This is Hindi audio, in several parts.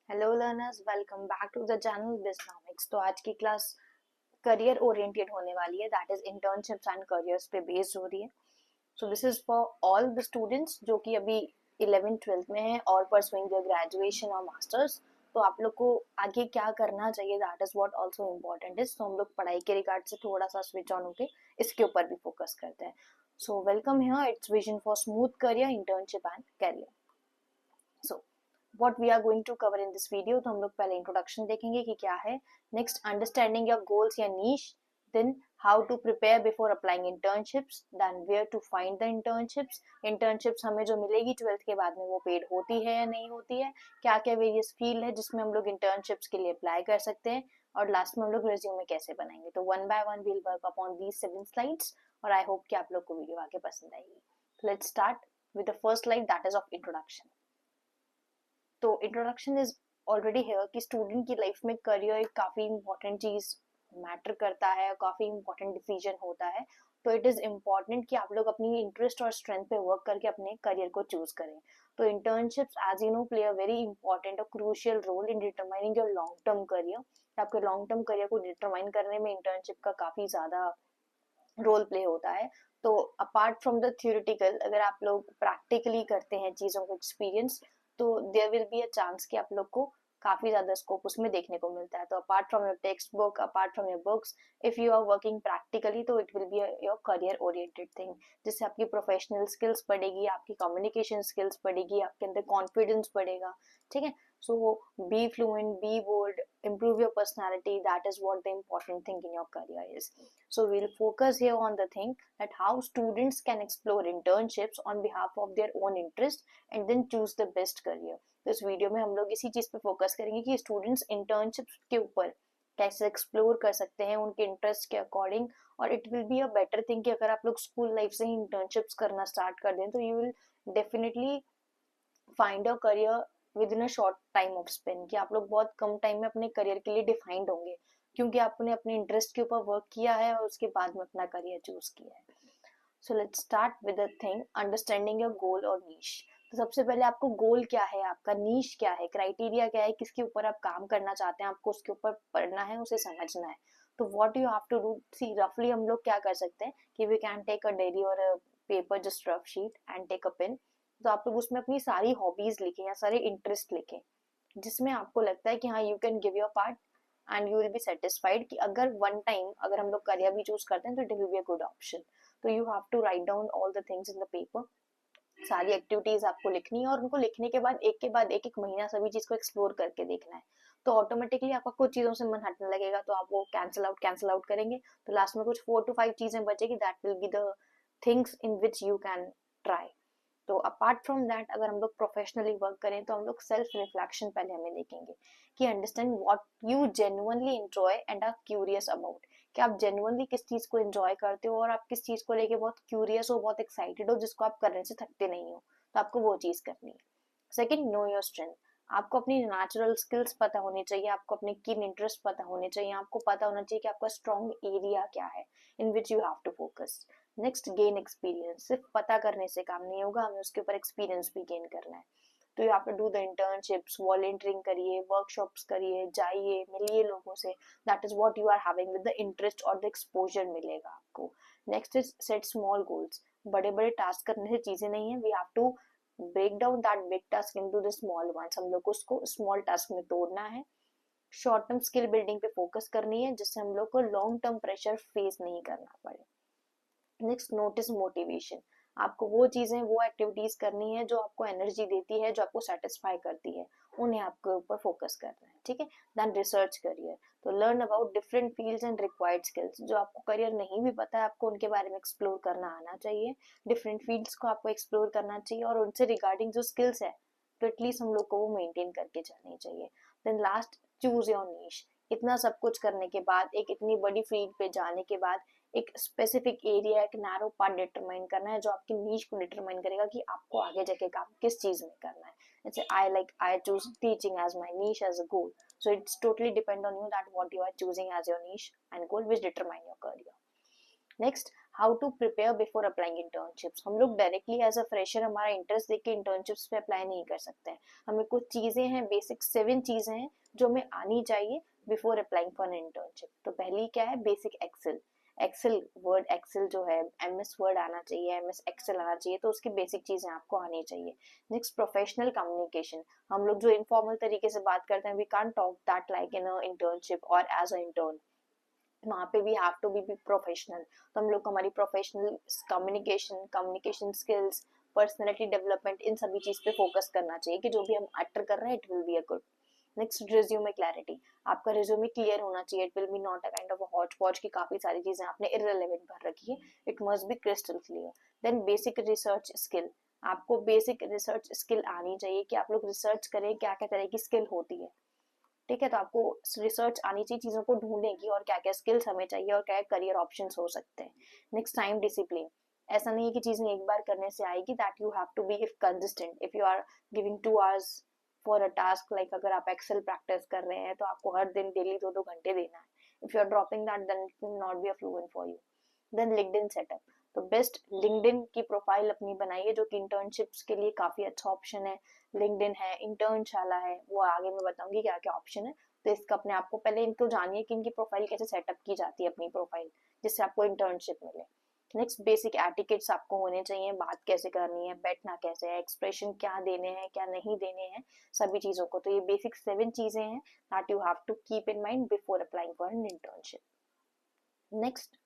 Hello learners, welcome back to the channel Bizonomics. तो आज की क्लास करियर ओरिएंटेड होने वाली है, that is internships and careers पे बेस्ड हो रही है। So this is for all the students जो कि अभी 11th 12th में है और परसुइंग देयर ग्रेजुएशन और मास्टर्स। तो आप लोग को आगे क्या करना चाहिए, that is what also important is. तो हम लोग पढ़ाई के रिगार्ड से थोड़ा सा स्विच ऑन होके इसके ऊपर भी फोकस करते हैं। So welcome here, it's vision for smooth career, internship and career. So what we are going to cover in this video, तो हम लोग पहले इंट्रोडक्शन देखेंगे कि क्या है, नेक्स्ट अंडरस्टैंडिंग योर गोल्स या niche, then how to prepare before applying internships, then where to find the internships. Internships हमें जो मिलेगी 12th के बाद में वो पेड होती है या नहीं होती है, क्या क्या वेरियस फील्ड है जिसमें हम लोग इंटर्नशिप्स के लिए अप्लाई कर सकते हैं, और लास्ट में हम लोग रिज्यूमे कैसे बनाएंगे। तो one by one we'll work upon these 7 slides और आई होप कि आप लोग को वीडियो आगे पसंद आएगी। Let's start with the first slide, that is of introduction. तो इंट्रोडक्शन इज ऑलरेडी है कि स्टूडेंट की लाइफ में करियर एक काफी इंपॉर्टेंट चीज मैटर करता है, काफी इंपॉर्टेंट डिसीजन होता है। तो इट इज इम्पॉर्टेंट कि आप लोग अपनी इंटरेस्ट और स्ट्रेंथ पे वर्क करके अपने करियर को चूज करें। तो internships as you know play a very important और crucial role in determining your long term career. आपके लॉन्ग टर्म करियर को डिटरमाइन करने में इंटर्नशिप का काफी ज्यादा रोल प्ले होता है। तो अपार्ट फ्रॉम द थियोरिटिकल, अगर आप लोग प्रैक्टिकली करते हैं चीजों को एक्सपीरियंस, तो there will be a chance कि आप लोग को काफी ज्यादा स्कोप उसमें देखने को मिलता है। तो apart from your text book, apart from your books, if you are working practically, तो it will be your career oriented thing, जिससे आपकी प्रोफेशनल स्किल्स बढ़ेगी, आपकी कम्युनिकेशन स्किल्स बढ़ेगी, आपके अंदर कॉन्फिडेंस बढ़ेगा। ठीक है, so be fluent, be bold, improve your personality. That is what the important thing in your career is. So we'll focus here on the thing that how students can explore internships on behalf of their own interest and then choose the best career. तो इस वीडियो में हम लोग इसी चीज पे फोकस करेंगे कि स्टूडेंट्स इंटर्नशिप्स के ऊपर कैसे एक्सप्लोर कर सकते हैं उनके इंटरेस्ट के अकॉर्डिंग। और it will be a better thing कि अगर आप लोग स्कूल लाइफ से ही इंटर्नशिप्स करना स्टार्ट कर दें तो you will definitely find a career with in a short time of Spain, कि आप लोग बहुत कम टाइम में अपने करियर के लिए डिफाइंड होंगे, क्योंकि आपने अपने इंटरेस्ट के ऊपर वर्क किया है और उसके बाद में अपना करियर चूज किया है। So let's start with the thing understanding your goal और नीश। तो सबसे पहले आपको गोल क्या है, आपका नीश क्या है, क्राइटेरिया क्या है, किसके ऊपर आप काम करना चाहते हैं, आपको उसके ऊपर पढ़ना है, उसे समझना है। तो what you have to do, see रफली हम लोग क्या कर सकते हैं कि we can take a diary और a paper, just rough sheet and take a pen. तो आप लोग उसमें अपनी सारी हॉबीज लिखें या सारे इंटरेस्ट लिखें, जिसमें आपको लगता है कि हाँ you can give your part and you will be satisfied, कि अगर वन टाइम अगर हम लोग करियर भी चूज करते हैं तो it will be a good option. तो you have to write down all the things in the paper, सारी एक्टिविटीज आपको लिखनी है, और उनको लिखने के बाद एक के बाद एक महीना सभी चीज को एक्सप्लोर करके देखना है। तो ऑटोमेटिकली आपका कुछ चीजों से मन हटने लगेगा, तो आप वो कैंसिल आउट करेंगे, तो लास्ट में कुछ 4 to 5 चीजें बचेगी, that will be the things in which you can try. तो अपार्ट फ्रॉम दैट, अगर हम लोग प्रोफेशनली वर्क करें तो हम लोग सेल्फ रिफ्लेक्शन पहले हमें देखेंगे कि understand what you genuinely enjoy and are curious about, कि आप जेन्युइनली किस चीज को एंजॉय करते हो और आप किस चीज को लेके बहुत क्यूरियस हो, बहुत एक्साइटेड हो, जिसको आप करने से थकते नहीं हो, तो आपको वो चीज करनी है। Second, know your strength. आपको अपनी नेचुरल स्किल्स पता होनी चाहिए, आपको अपने किन इंटरेस्ट पता होने चाहिए, आपको पता होना चाहिए कि आपका स्ट्रॉन्ग एरिया क्या है in which you have to focus. Next, gain experience. सिर्फ पता करने से काम नहीं होगा, हमें उसके ऊपर एक्सपीरियंस भी गेन करना है। तो you have to do the internships, volunteering करिए, वर्कशॉप्स करिए, जाइए, मिलिए लोगों से, that is what you are having with the interest और द एक्सपोजर मिलेगा आपको। Next is set small goals. बड़े बड़े टास्क करने से चीजें नहीं है, we have to break down that big task into the small ones, हम लोग को उसको स्मॉल टास्क में तोड़ना है। शॉर्ट टर्म स्किल बिल्डिंग पे फोकस करनी है, जिससे हम लोग को लॉन्ग टर्म प्रेशर फेस नहीं करना पड़े। Next, notice motivation. आपको वो चीजें, वो एक्टिविटीज करनी है जो आपको एनर्जी देती है, जो आपको सेटिस्फाई करती है, उन्हें आपके ऊपर फोकस करना है। ठीक है, देन रिसर्च करियर। तो learn about different fields and required skills. जो आपको करियर नहीं भी पता है, आपको उनके बारे में एक्सप्लोर करना आना चाहिए, डिफरेंट फील्ड्स को आपको एक्सप्लोर करना चाहिए, और उनसे रिगार्डिंग जो स्किल्स है तो एटलीस्ट हम लोग को वो मेंटेन करके चलनी चाहिए। Then last, choose your niche. इतना सब कुछ करने के बाद, एक इतनी बड़ी फील्ड पे जाने के बाद, एक स्पेसिफिक एरिया, एक नैरो पार्ट डिटरमाइन करना है, जो आपकी नीश को डिटरमाइन करेगा कि आपको आगे जाके काम किस चीज में करना है। जैसे I choose teaching as my niche as a goal, so it's totally depend on you that what you are choosing as your niche and goal which determine your career. Next, how to prepare before applying internships. हम लोग डायरेक्टली एज अ फ्रेशर हमारा इंटरेस्ट देख के इंटर्नशिप्स पे अप्लाई नहीं कर सकते हैं। हमें कुछ चीजें हैं, बेसिक 7 चीजें हैं जो हमें आनी चाहिए before applying for an internship. तो पहली क्या है, basic Excel. Excel Word, Excel जो है एमएस वर्ड आना चाहिए, एमएस एक्सेल आना चाहिए, तो उसकी बेसिक चीजें आपको आनी चाहिए। Next, professional communication. हम लोग जो इनफॉर्मल तरीके से बात करते हैं, we can't talk that like in a internship और एज अ इंटर्न। वहाँ पे we have to be professional. तो हम लोग हमारी professional communication, communication skills, personality development, इन सभी चीज पे फोकस करना चाहिए कि जो भी हम एक्टर कर रहे हैं it will be a good. Next, resume clarity. आपका रिज्यूमे क्लियर होना चाहिए। It will B not a kind of Hooch पॉच की काफी सारी चीजें आपने इररिलेवेंट भर रखी है। It must be crystal clear. Then basic research skill. आपको बेसिक रिसर्च स्किल आनी चाहिए कि आप लोग रिसर्च करें, क्या क्या तरह की स्किल होती है। ठीक है, तो आपको रिसर्च आनी चाहिए चीजों को ढूंढने की, और क्या क्या स्किल्स हमें चाहिए और क्या करियर ऑप्शंस हो सकते हैं। Next, time discipline. ऐसा नहीं है कि चीजें एक बार करने से आएगी, that you have to be if consistent. If you are giving 2 hours for a task, like अगर आप एक्सेल प्रैक्टिस कर रहे हैं तो आपको हर दिन डेली 2-2 घंटे देना है। If you are dropping that then it will not be a fluent for you. Then LinkedIn setup. तो बेस्ट लिंक्डइन की प्रोफाइल अपनी बनाइए, जो कि इंटर्नशिप्स के लिए काफी अच्छा ऑप्शन है। लिंक्डइन है, इंटर्नशाला है, वो आगे मैं बताऊंगी क्या क्या ऑप्शन है। तो इसका अपने आप को पहले इनको जानिए कि इनकी प्रोफाइल कैसे सेटअप की जाती है, अपनी प्रोफाइल, जिससे आपको इंटर्नशिप मिले। नेक्स्ट, बेसिक एटिकेट्स आपको होने चाहिए। बात कैसे करनी है, बैठना कैसे है, एक्सप्रेशन क्या देने हैं, क्या नहीं देने हैं, सभी चीजों को। तो ये बेसिक 7 चीजें हैं that you have to keep in mind before applying for an internship. Next,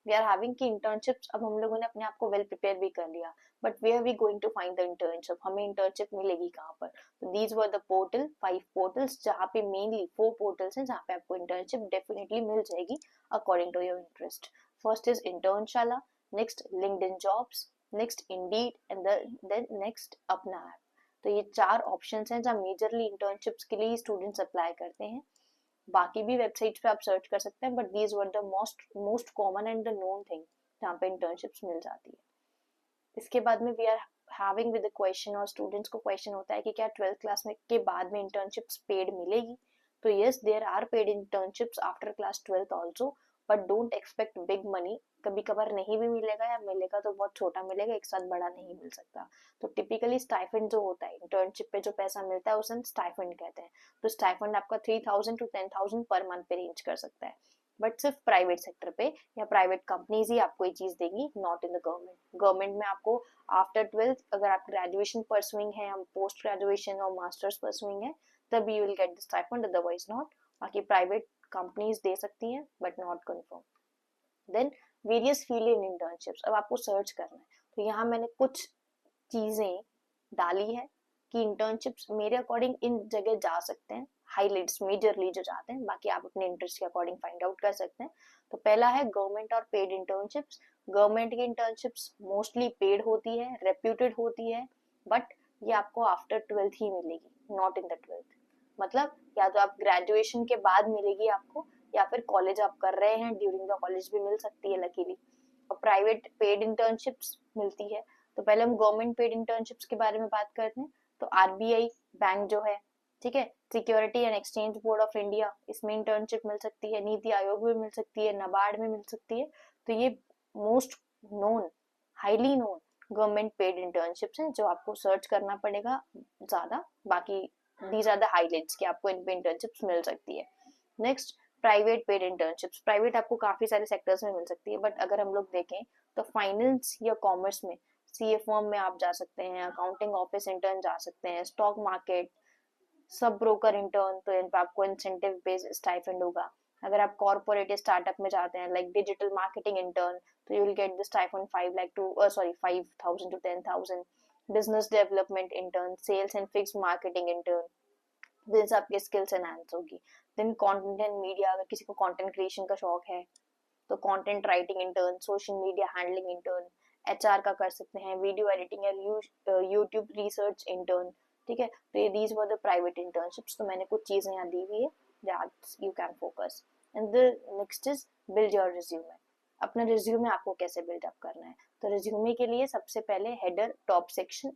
we are having key internships. अब हम लोगों ने अपने आप को वेल प्रिपेयर भी कर लिया, but where are we going to find the internship, हमें इंटर्नशिप मिलेगी कहाँ पर। तो these were the portal, 5 portals, जहाँ पे मेनली 4 पोर्टल्स हैं जहाँ पे आपको इंटर्नशिप डेफिनेटली मिल जाएगी according to your interest. First is Internshala, next LinkedIn jobs, next Indeed, and then next Apna app. तो ये 4 ऑप्शंस हैं जहाँ मेजरली इंटर्नशिप्स के लिए स्टूडेंट्स अप्लाई करते हैं। बाकी भी वेबसाइट्स पे आप सर्च कर सकते हैं, but these were the most common and the known thing जहाँ पे इंटर्नशिप्स मिल जाती है। इसके बाद में we are having with question, और स्टूडेंट्स को क्वेश्चन होता है कि क्या 12th क्लास में के बाद में इंटर्नशिप्स पेड मिलेगी। तो yes, there are paid internships after class 12th also, but don't expect big money. कभी कभार नहीं भी मिलेगा, या मिलेगा तो बहुत छोटा मिलेगा, एक साथ बड़ा नहीं मिल सकता। तो टिपिकली स्टाइफंड जो होता है, इंटर्नशिप पे जो पैसा मिलता है उसे स्टाइफंड कहते हैं। तो स्टाइफंड आपका 3000 to 10,000 पर मंथ पे रेंज कर सकता है, बट सिर्फ प्राइवेट सेक्टर पे या प्राइवेट कंपनीज ही आपको ये चीज देगी, not in the government. Government में आपको आफ्टर 12th, अगर आप ग्रेजुएशन परसुइंग है, हम पोस्ट ग्रेजुएशन और मास्टर्स परसुइंग है, तब you will get the stipend, otherwise not. बाकी प्राइवेट कंपनीज दे सकती हैं, but not confirm. Then various field in internships, अब आपको सर्च करना है। तो यहाँ मैंने कुछ चीजें डाली है कि इंटर्नशिप्स मेरे अकॉर्डिंग इन जगह जा सकते हैं, हाईलाइट्स मेजरली जो जाते हैं, बाकी आप अपने इंटरेस्ट के अकॉर्डिंग फाइंड आउट कर सकते हैं। तो पहला है गवर्नमेंट और पेड इंटर्नशिप्स। गवर्नमेंट की इंटर्नशिप्स मोस्टली पेड होती है, रेप्यूटेड होती है, बट ये आपको आफ्टर 12th ही मिलेगी, नॉट इन द 12th। मतलब या तो आप ग्रेजुएशन के बाद मिलेगी आपको, या फिर कॉलेज आप कर रहे हैं ड्यूरिंग द कॉलेज भी मिल सकती है लकीली। और प्राइवेट पेड इंटर्नशिप्स मिलती है। तो पहले हम गवर्नमेंट पेड इंटर्नशिप्स के बारे में बात करते हैं। तो आरबीआई बैंक जो है, ठीक है, security and exchange board of India, इसमें इंटर्नशिप मिल सकती है। नीति आयोग में मिल सकती है, नाबार्ड में मिल सकती है। तो ये most known, highly known government paid internships हैं, जो आपको सर्च करना पड़ेगा ज्यादा। बाकी दीज आर द हाईलाइट्स कि आपको इन पे इंटर्नशिप्स मिल सकती है। Next, private paid internships. Private आपको काफी सारे सेक्टर्स में मिल सकती है, बट अगर हम लोग देखें तो फाइनेंस या कॉमर्स में सीए फर्म में आप जा सकते हैं, अकाउंटिंग ऑफिस इंटर्न जा सकते हैं, stock market, sub broker intern, तो इन पे आपको इंसेंटिव बेस्ड स्टाइपेंड होगा। अगर आप कॉर्पोरेट स्टार्टअप में जाते हैं लाइक डिजिटल मार्केटिंग इंटर्न, तो you will get the stipend 5,000 to 10,000। Business development intern, sales and fix marketing intern, जिनसे आपकी स्किल्स एनहांस होगी। देन कंटेंट मीडिया, अगर किसी को कंटेंट क्रिएशन का शौक है तो content writing intern, social media handling intern, HR का कर सकते हैं, वीडियो एडिटिंग या यूट्यूब रिसर्च इंटर्न। ठीक है, तो ये these were the private internships. तो मैंने कुछ चीजें यहाँ दी हुई है that you can focus. And the next is build your resume. अपना रिज्यूमे आपको कैसे बिल्डअप करना है। तो रिज्यूमे के लिए सबसे पहले header, top section,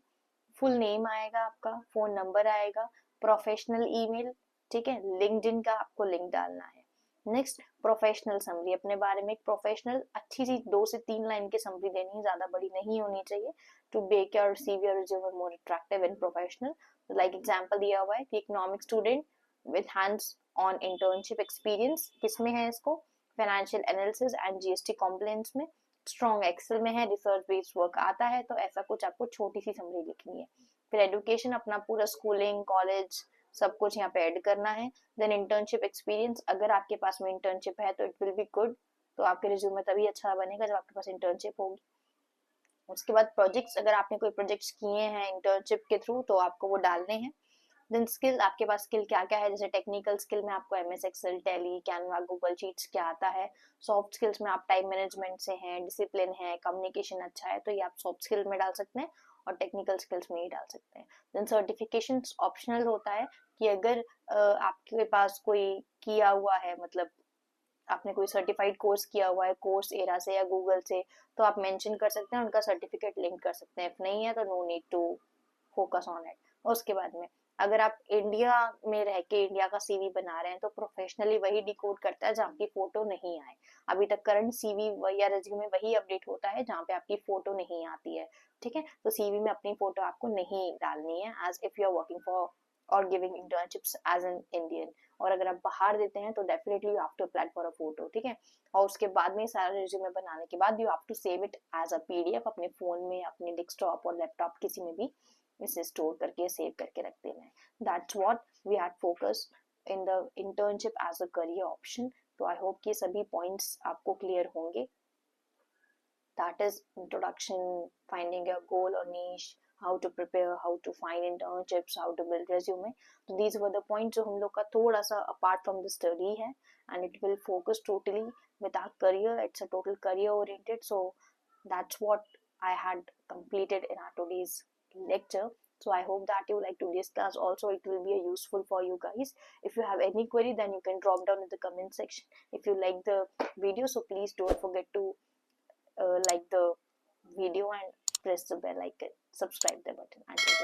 full name आएगा आपका, फोन नंबर आएगा, प्रोफेशनल ईमेल, ठीक है, लिंक्डइन का आपको लिंक डालना है। नेक्स्ट प्रोफेशनल समरी, अपने बारे में एक प्रोफेशनल अच्छी सी 2 से 3 लाइन की समरी देनी है, ज्यादा बड़ी नहीं होनी चाहिए, टू मेक योर CV और resume more attractive and professional. Like example दिया हुआ है कि economic student with hands on internship experience, किसमें है इसको, financial analysis and GST compliance में, स्ट्रॉन्ग एक्सेल में है, रिसर्च बेस्ड वर्क आता है, तो ऐसा कुछ आपको छोटी सी समरी लिखनी है। फिर एजुकेशन, अपना पूरा स्कूलिंग कॉलेज सब कुछ यहाँ पे ऐड करना है। देन इंटर्नशिप एक्सपीरियंस, अगर आपके पास में इंटर्नशिप है तो इट विल बी गुड, तो आपके रिज्यूमे तभी अच्छा बनेगा जब आपके पास इंटर्नशिप होगी। उसके बाद प्रोजेक्ट्स, अगर आपने कोई प्रोजेक्ट्स किए हैं इंटर्नशिप के थ्रू तो आपको वो डालने हैं। देन स्किल, आपके पास स्किल क्या क्या है, जैसे टेक्निकल स्किल में आपको MS Excel, Tally, Canva, Google Sheets क्या आता है। सॉफ्ट स्किल्स में आप टाइम मैनेजमेंट से हैं, डिसिप्लिन है, कम्युनिकेशन अच्छा है, तो ये आप सॉफ्ट स्किल में डाल सकते हैं और टेक्निकल स्किल्स में ही डाल सकते हैं। देन सर्टिफिकेशन ऑप्शनल होता है कि अगर आपके पास कोई किया हुआ है, मतलब आपने कोई सर्टिफाइड कोर्स किया हुआ है कोर्स एरा से या गूगल से, तो आप मेंशन कर सकते हैं, उनका सर्टिफिकेट लिंक कर सकते हैं। इफ नहीं है तो no need to focus on it. उसके बाद में अगर आप इंडिया में रह के इंडिया का CV बना रहे हैं तो प्रोफेशनली वही डिकोड करता है जहाँ की फोटो नहीं आए। अभी तक करंट CV या रेज्यूमे वही अपडेट होता है जहाँ पे आपकी फोटो नहीं आती है, ठीक है। तो CV में अपनी फोटो आपको नहीं डालनी है as if you are working for और giving internships as an Indian. और अगर आप बाहर देते हैं तो definitely you have to apply for a photo, ठीक है। और उसके बाद में सारा रिज्यूमे बनाने के बाद you have to save it as a PDF अपने फोन में, अपने डेस्कटॉप और लैपटॉप किसी में भी इसे स्टोर करके सेव करके रख देना है। That's what we had focus in the internship as a career option. तो आई होप कि सभी पॉइंट्स आपको क्लियर होंगे। That is introduction, finding your goal or niche, how to prepare, how to find internships, how to build resume. So these were the points जो हम लोग का थोड़ा सा apart from the study है, and it will focus totally with our career. It's a total career oriented. So that's what I had completed in our today's lecture. So I hope that you like today's class. Also, it will be useful for you guys. If you have any query, then you can drop down in the comment section. If you like the video, so please don't forget to like the video and press the bell icon, subscribe the button. Until